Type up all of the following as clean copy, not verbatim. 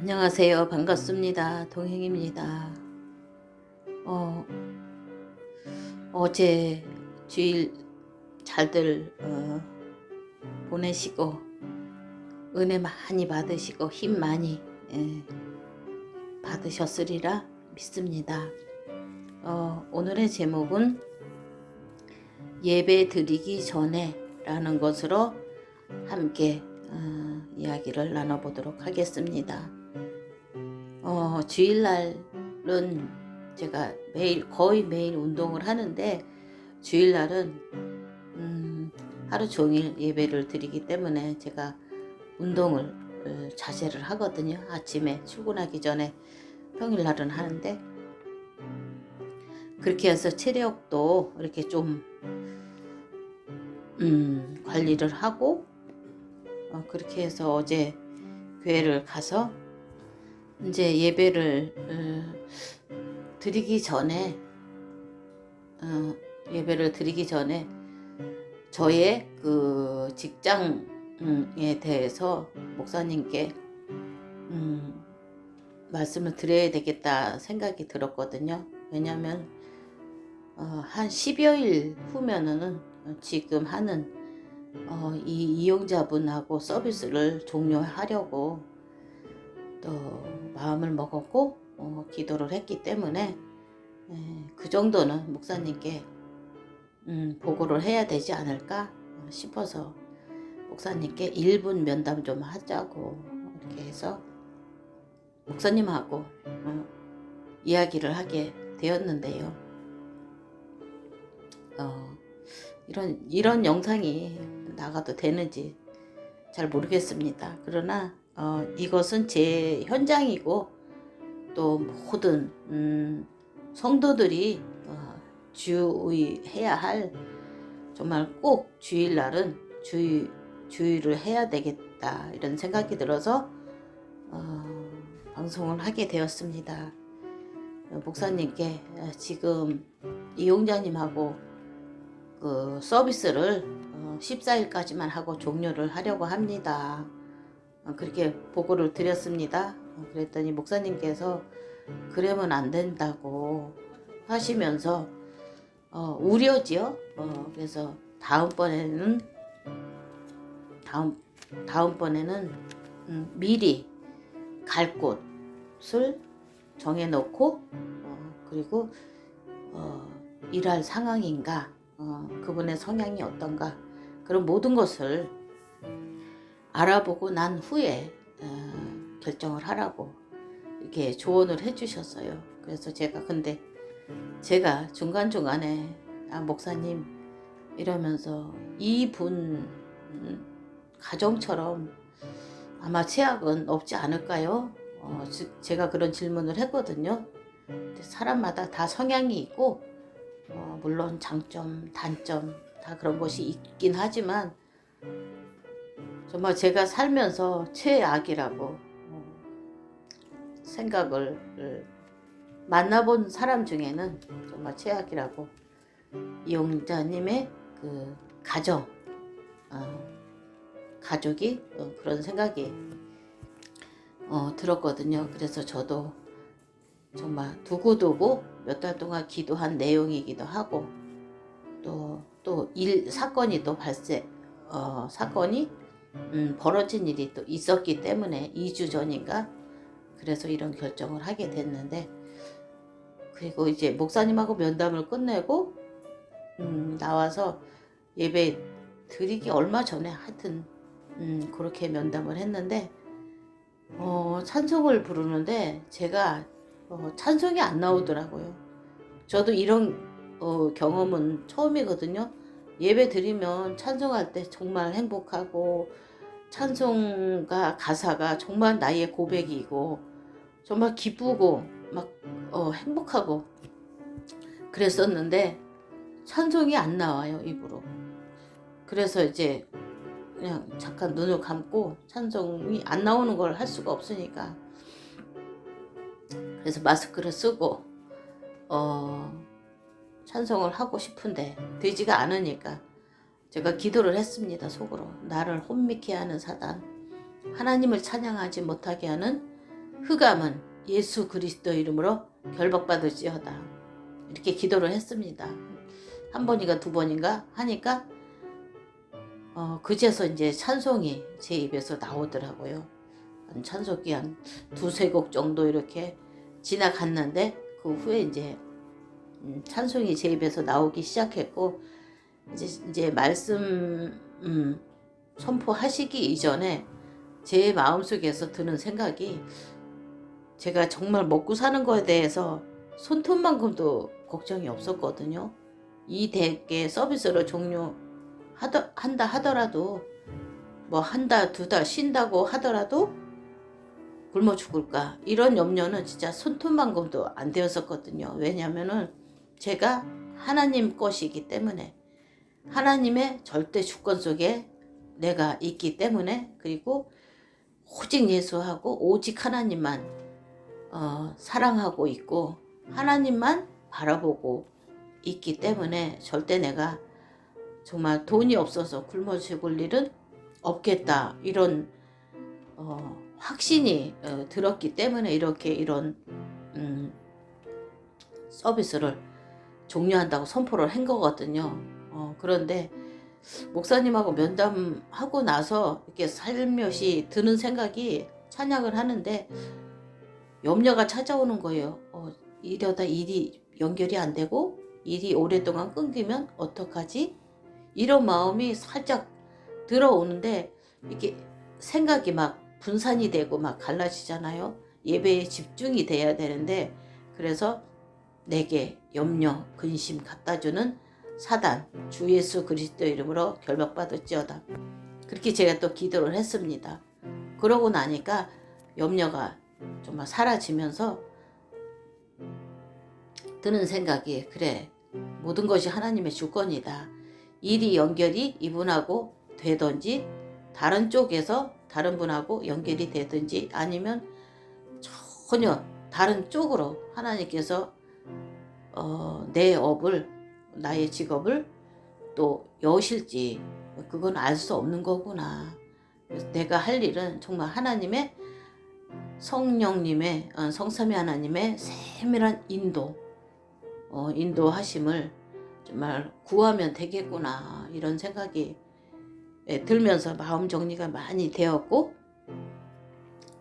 안녕하세요. 반갑습니다. 동행입니다. 어, 어제 주일 잘들 보내시고 은혜 많이 받으시고 힘 많이 받으셨으리라 믿습니다. 오늘의 제목은 예배 드리기 전에 라는 것으로 함께 이야기를 나눠보도록 하겠습니다. 주일날은 제가 거의 매일 운동을 하는데 주일날은 하루 종일 예배를 드리기 때문에 제가 운동을 자제를 하거든요. 아침에 출근하기 전에 평일날은 하는데 그렇게 해서 체력도 이렇게 좀 관리를 하고 그렇게 해서 어제 교회를 가서 이제 예배를 드리기 전에 저의 그 직장에 대해서 목사님께 말씀을 드려야 되겠다 생각이 들었거든요. 왜냐하면 한 10여일 후면은 지금 하는 이 이용자분하고 서비스를 종료하려고 또 마음을 먹었고 기도를 했기 때문에 그 정도는 목사님께 보고를 해야 되지 않을까 싶어서 목사님께 1분 면담 좀 하자고 이렇게 해서 목사님하고 이야기를 하게 되었는데요. 이런 영상이 나가도 되는지 잘 모르겠습니다. 그러나 이것은 제 현장이고 또 모든 성도들이 주의해야 할, 정말 꼭 주일날은 주의를 해야 되겠다 이런 생각이 들어서 방송을 하게 되었습니다. 목사님께 지금 이용자님하고 그 서비스를 14일까지만 하고 종료를 하려고 합니다. 그렇게 보고를 드렸습니다. 그랬더니 목사님께서 그러면 안 된다고 하시면서 우려지요. 그래서 다음번에는 미리 갈 곳을 정해놓고 그리고 일할 상황인가, 그분의 성향이 어떤가, 그런 모든 것을 알아보고 난 후에 결정을 하라고 이렇게 조언을 해주셨어요. 그래서 근데 제가 중간중간에 목사님 이러면서 이분 가정처럼 아마 최악은 없지 않을까요? 제가 그런 질문을 했거든요. 근데 사람마다 다 성향이 있고 물론 장점, 단점 다 그런 것이 있긴 하지만 정말 제가 살면서 최악이라고 생각을, 만나본 사람 중에는 정말 최악이라고 이용자님의 그 가족이 그런 생각이 들었거든요. 그래서 저도 정말 두고두고 몇 달 동안 기도한 내용이기도 하고 또 사건이 또 사건이 벌어진 일이 또 있었기 때문에 2주 전인가 그래서 이런 결정을 하게 됐는데, 그리고 이제 목사님하고 면담을 끝내고 나와서 예배 드리기 얼마 전에 하여튼 그렇게 면담을 했는데 찬송을 부르는데 제가 찬송이 안 나오더라고요. 저도 이런 경험은 처음이거든요. 예배 드리면 찬송할 때 정말 행복하고 찬송가 가사가 정말 나의 고백이고 정말 기쁘고 막 행복하고 그랬었는데 찬송이 안 나와요, 입으로. 그래서 이제 그냥 잠깐 눈을 감고 찬송이 안 나오는 걸 할 수가 없으니까 그래서 마스크를 쓰고 찬송을 하고 싶은데 되지가 않으니까 제가 기도를 했습니다. 속으로 나를 혼미케 하는 사단, 하나님을 찬양하지 못하게 하는 흑암은 예수 그리스도 이름으로 결박받을지어다. 이렇게 기도를 했습니다. 한 번인가 두 번인가 하니까 그제서 이제 찬송이 제 입에서 나오더라고요. 찬송이 한 두세 곡 정도 이렇게 지나갔는데 그 후에 이제 찬송이 제 입에서 나오기 시작했고, 이제 말씀 선포하시기 이전에 제 마음속에서 드는 생각이, 제가 정말 먹고 사는 거에 대해서 손톱만큼도 걱정이 없었거든요. 이 대개 서비스를 한다 하더라도, 뭐 한 달, 두 달 쉰다고 하더라도 굶어 죽을까, 이런 염려는 진짜 손톱만큼도 안 되었었거든요. 왜냐면은 제가 하나님 것이기 때문에, 하나님의 절대 주권 속에 내가 있기 때문에, 그리고 오직 예수하고 오직 하나님만 사랑하고 있고 하나님만 바라보고 있기 때문에 절대 내가 정말 돈이 없어서 굶어 죽을 일은 없겠다, 이런 확신이 들었기 때문에 이렇게 이런 서비스를 종료한다고 선포를 한 거거든요. 그런데 목사님하고 면담하고 나서 이렇게 살며시 드는 생각이, 찬양을 하는데 염려가 찾아오는 거예요. 이러다 일이 연결이 안 되고 일이 오랫동안 끊기면 어떡하지? 이런 마음이 살짝 들어오는데, 이렇게 생각이 막 분산이 되고 막 갈라지잖아요. 예배에 집중이 돼야 되는데, 그래서 내게 염려, 근심 갖다주는 사단, 주 예수 그리스도 이름으로 결박받을지어다. 그렇게 제가 또 기도를 했습니다. 그러고 나니까 염려가 정말 사라지면서 드는 생각이, 그래, 모든 것이 하나님의 주권이다. 일이 연결이 이분하고 되든지, 다른 쪽에서 다른 분하고 연결이 되든지, 아니면 전혀 다른 쪽으로 하나님께서 내 업을, 나의 직업을 또 여실지, 그건 알 수 없는 거구나. 그래서 내가 할 일은 정말 하나님의, 성령님의, 성삼위 하나님의 세밀한 인도하심을 정말 구하면 되겠구나, 이런 생각이 들면서 마음 정리가 많이 되었고,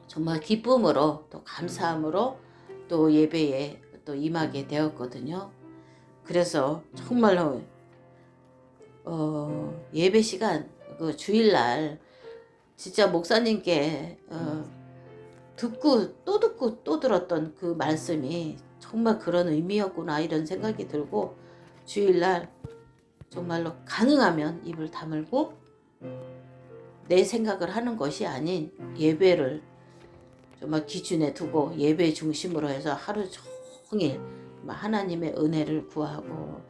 정말 기쁨으로 또 감사함으로 또 예배에 또 임하게 되었거든요. 그래서 정말로 예배 시간, 그 주일날 진짜 목사님께 듣고 또 들었던 그 말씀이 정말 그런 의미였구나, 이런 생각이 들고, 주일날 정말로 가능하면 입을 다물고 내 생각을 하는 것이 아닌 예배를 정말 기준에 두고 예배 중심으로 해서 하루 종일 하나님의 은혜를 구하고,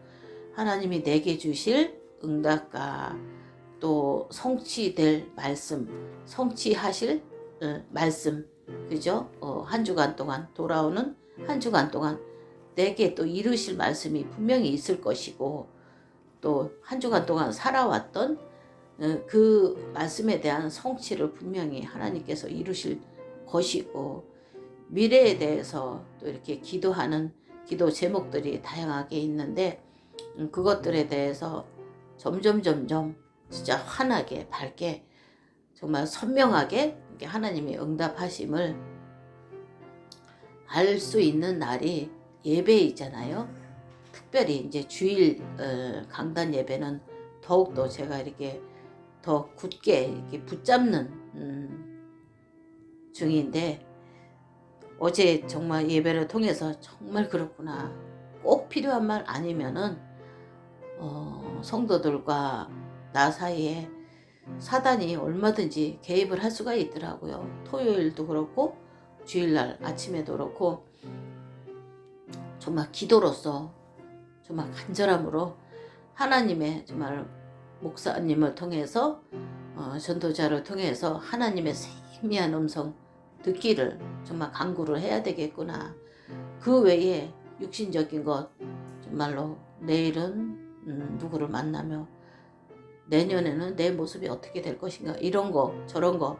하나님이 내게 주실 응답과 또 성취될 말씀, 성취하실 말씀, 그죠? 한 주간 동안, 돌아오는 한 주간 동안 내게 또 이루실 말씀이 분명히 있을 것이고, 또 한 주간 동안 살아왔던 그 말씀에 대한 성취를 분명히 하나님께서 이루실 것이고, 미래에 대해서 또 이렇게 기도하는 기도 제목들이 다양하게 있는데, 그것들에 대해서 점점 진짜 환하게, 밝게, 정말 선명하게 하나님의 응답하심을 알 수 있는 날이 예배이잖아요. 특별히 이제 주일 강단 예배는 더욱더 제가 이렇게 더 굳게 이렇게 붙잡는 중인데, 어제 정말 예배를 통해서 정말 그렇구나, 꼭 필요한 말 아니면은 성도들과 나 사이에 사단이 얼마든지 개입을 할 수가 있더라고요. 토요일도 그렇고 주일날 아침에도 그렇고, 정말 기도로서 정말 간절함으로 하나님의, 정말 목사님을 통해서 전도자를 통해서 하나님의 세미한 음성 듣기를 정말 간구를 해야 되겠구나. 그 외에 육신적인 것, 정말로 내일은 누구를 만나며 내년에는 내 모습이 어떻게 될 것인가, 이런 거 저런 거,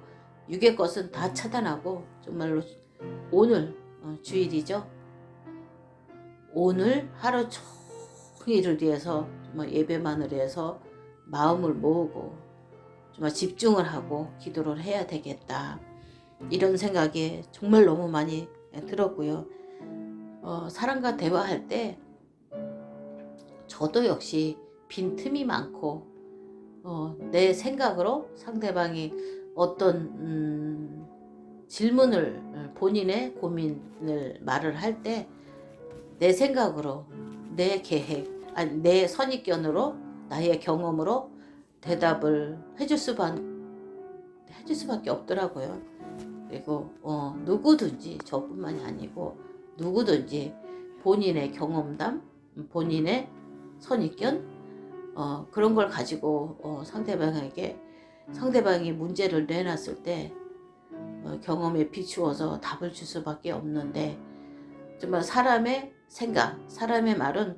육의 것은 다 차단하고 정말로 오늘 주일이죠. 오늘 하루 종일을 위해서 정말 예배만을 위해서 마음을 모으고 정말 집중을 하고 기도를 해야 되겠다. 이런 생각이 정말 너무 많이 들었고요. 사람과 대화할 때 저도 역시 빈틈이 많고 내 생각으로 상대방이 어떤 질문을 본인의 고민을 말을 할 때 내 생각으로 내 계획 아니 내 선입견으로 나의 경험으로 대답을 해줄 수밖에 없더라고요. 그리고 누구든지 저뿐만이 아니고 누구든지 본인의 경험담, 본인의 선입견 그런 걸 가지고 상대방이 문제를 내놨을 때 경험에 비추어서 답을 줄 수밖에 없는데 정말 사람의 생각, 사람의 말은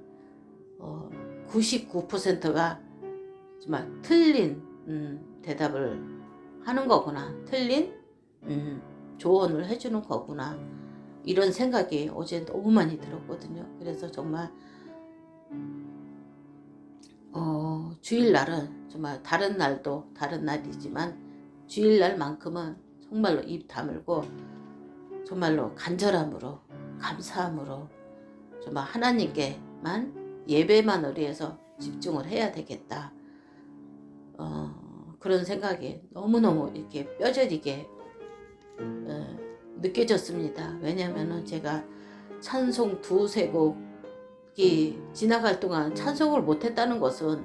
99%가 정말 틀린 대답을 하는 거구나, 틀린 조언을 해주는 거구나, 이런 생각이 어제 너무 많이 들었거든요. 그래서 정말 주일날은 정말 다른 날도 다른 날이지만 주일날만큼은 정말로 입 다물고 정말로 간절함으로 감사함으로 정말 하나님께만 예배만을 위해서 집중을 해야 되겠다. 그런 생각이 너무너무 이렇게 뼈저리게 느껴졌습니다. 왜냐면은 제가 찬송 두세 곡이 지나갈 동안 찬송을 못했다는 것은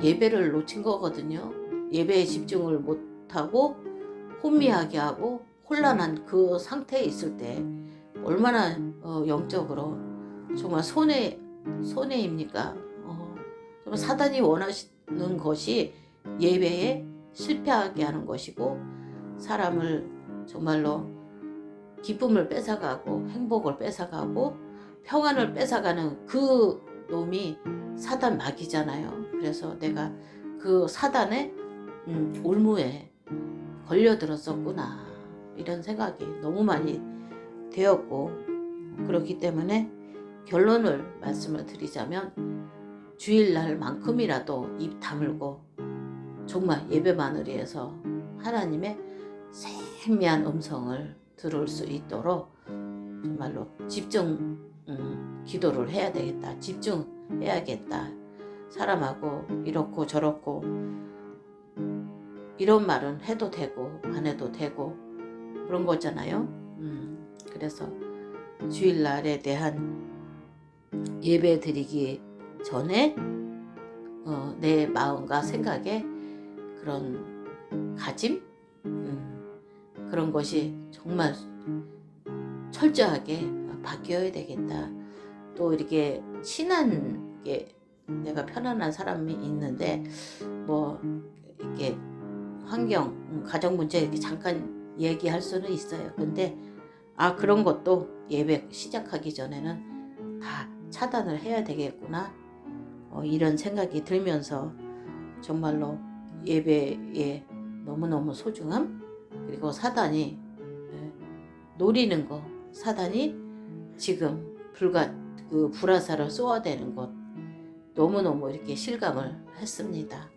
예배를 놓친 거거든요. 예배에 집중을 못하고 혼미하게 하고 혼란한 그 상태에 있을 때 얼마나 영적으로 정말 손해입니까? 정말 사단이 원하시는 것이 예배에 실패하게 하는 것이고 사람을 정말로 기쁨을 뺏어가고 행복을 뺏어가고 평안을 뺏어가는 그 놈이 사단 마귀잖아요. 그래서 내가 그 사단의 올무에 걸려들었었구나, 이런 생각이 너무 많이 되었고, 그렇기 때문에 결론을 말씀을 드리자면 주일날만큼이라도 입 다물고 정말 예배만을 위해서 하나님의 세미한 음성을 들을 수 있도록 정말로 집중 기도를 해야 되겠다, 집중해야겠다. 사람하고 이렇고 저렇고 이런 말은 해도 되고 안 해도 되고 그런 거잖아요. 그래서 주일날에 대한 예배 드리기 전에 내 마음과 생각에 그런 가짐, 그런 것이 정말 철저하게 바뀌어야 되겠다. 또 이렇게 친한 게 내가 편안한 사람이 있는데 뭐 이렇게 환경, 가정 문제 이렇게 잠깐 얘기할 수는 있어요. 근데 그런 것도 예배 시작하기 전에는 다 차단을 해야 되겠구나, 이런 생각이 들면서 정말로 예배의 너무너무 소중함, 그리고 사단이 노리는 것, 사단이 지금 불화살을 쏘아대는 것 너무너무 이렇게 실감을 했습니다.